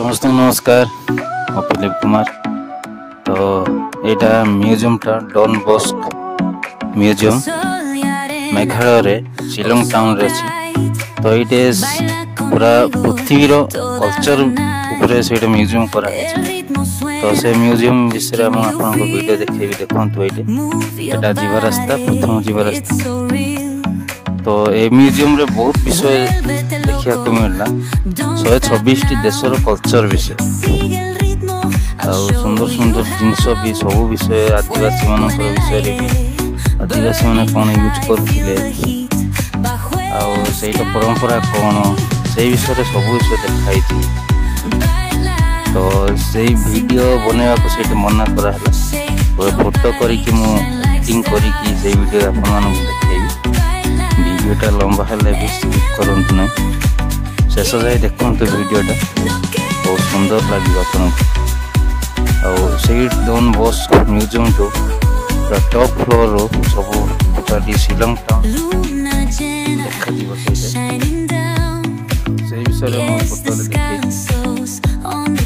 समस्त नमस्कार मैं प्रदीप कुमार। तो यहाँ म्यूजियम टा डॉन बॉस्क म्यूजियम मेघालय रे शिलोंग टाउन रे अछि। तो ये पूरा पृथ्वीर कल्चर उपरे से म्यूजियम करा तो से म्यूजियम विषय में आपन को वीडियो देखेबी देखंतु एटा जीवा रास्ता प्रथम जीवा रास्ता। तो ए म्यूजियम रे बहुत विषय देखिया को मिलला 126 टी देशर कल्चर विषय सुंदर सुंदर जिनस भी सब विषय आदिवासी मान विषय रे भी आदिवासी माने कौन यूज करथिले आ परंपरा कौन से विषय रे सब विषय देखाई थी। तो से वीडियो बनवा को से मना करा हला फोटो करिकि मु एडिटिंग करिकि से वीडियो आपन मानक देखेबी। वीडियोटा लंबा हेले भी स्किप करंतु नै शेष जाय देखंतु वीडियोटा बहुत सुंदर लागि आपन आ से डॉन बॉस्क म्यूजियम जो टॉप फ्लोर रो सब गोटा शिलोंग टाउन देखा दिबो से विषय रे मो फोटो देखै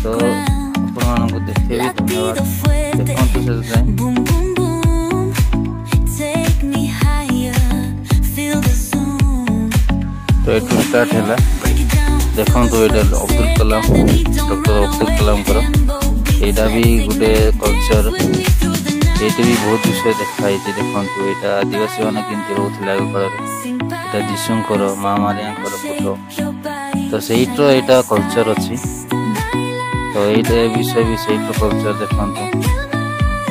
तो आपन मानक देखेबी। धन्यवाद देखंतु से जाय तो ये स्टार्ट है देखो तो ये अब्दुल कलाम डॉक्टर अब्दुल कलाम कर यहाँ भी गोटे कल्चर ये भी बहुत विषय देखाई देखो यहाँ आदिवासी मैंने केमती रोला आग काल यहाँ जीशुंकर माँ मारिया फोटो तो सहीटर यहाँ कल्चर अच्छी। तो ये विषय भी सही कल्चर देखो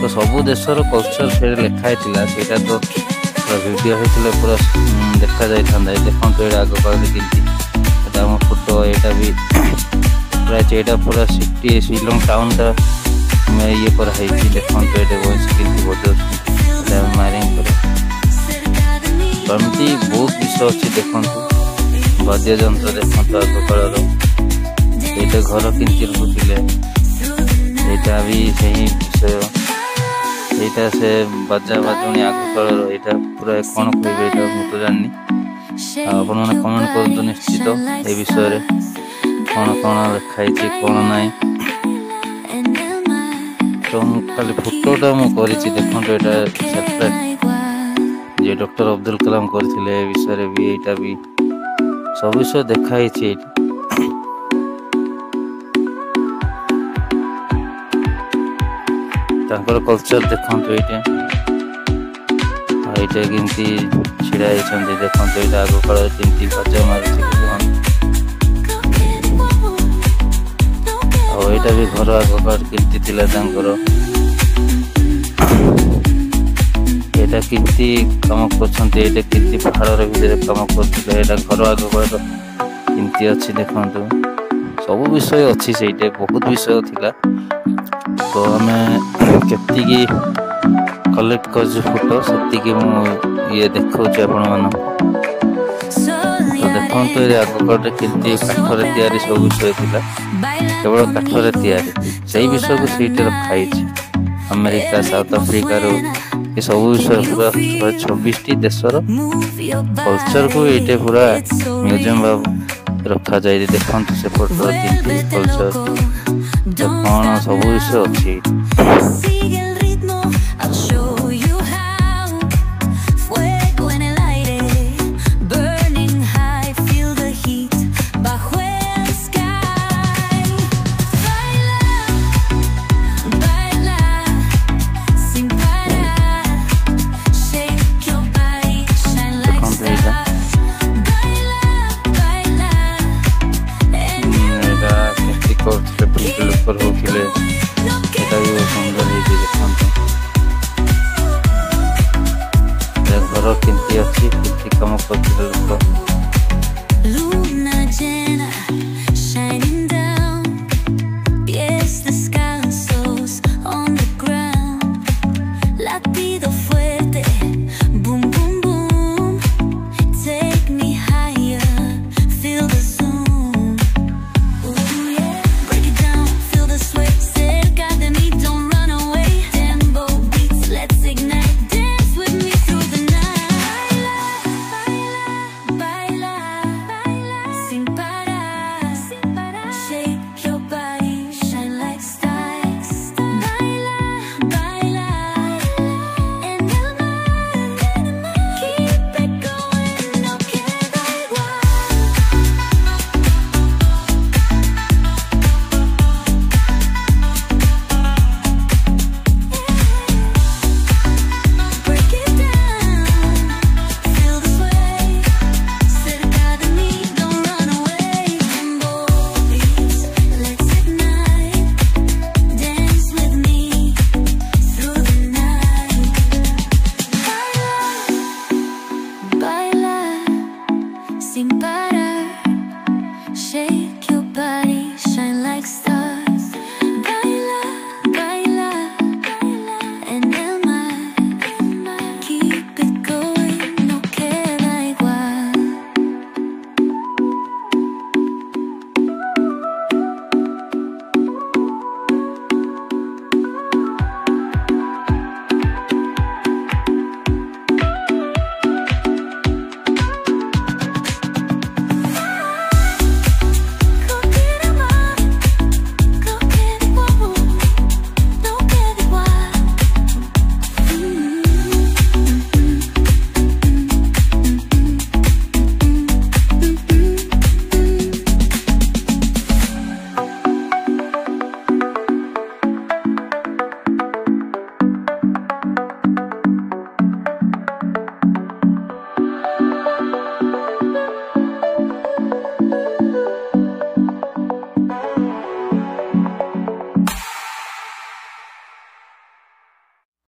तो सबू देशर कल्चर से लिखाई से तो वीडियो होता पूरा देखा जाए देखो तो ये आग काल आम फोटो यहाँ भी प्राय यहाँ पूरा सिटी शिलोंग टाउन टा ये कराई देखो तो ये वॉइस केमती बजा मारिंग एमती बहुत विषय अच्छी देखो वाद्य यंत्र देखो आग काल ये घर केमती रोकते यहाँ भी सही विषय यहाँ से बाजा बाजुणी आग काल यहाँ पूरा कौन कहे यहाँ मुझे जानी आपण मैंने कमेंट कर निश्चित ये विषय कौन कौन लिखाई कौन ना। तो खाली फोटोटा मुझे देखो यहाँ जे डॉक्टर अब्दुल कलाम करथिले विषय भी यहाँ भी सब विषय देखाई कल्चर देखो ये केमती छिड़ा देखो यहाँ आग काल केमती बाजा मारी यहाँ भी घर आग काल केमती यहाँ केमती कम करती पहाड़ भीतर कम करते घर आग काल केमती अच्छी देखो सब विषय अच्छी से बहुत विषय थिला। तो आम केतिकी कलेक्ट कर फोटो से ये देखा आपण मान देखो तो ये आग काल केमती काठर तैयारी सब विषय थिला केवल काठर तैयारी से विषय को सीट रखाई अमेरिका साउथ अफ्रिका रो ये सब विषय पूरा 126 देशर कल्चर को ये पूरा म्यूजियम रखा जाए देखो से फोटो कल्चर कौन सब विषय अच्छी। घर केमती अच्छी केमती कम करते लोक Feel the sway. shade.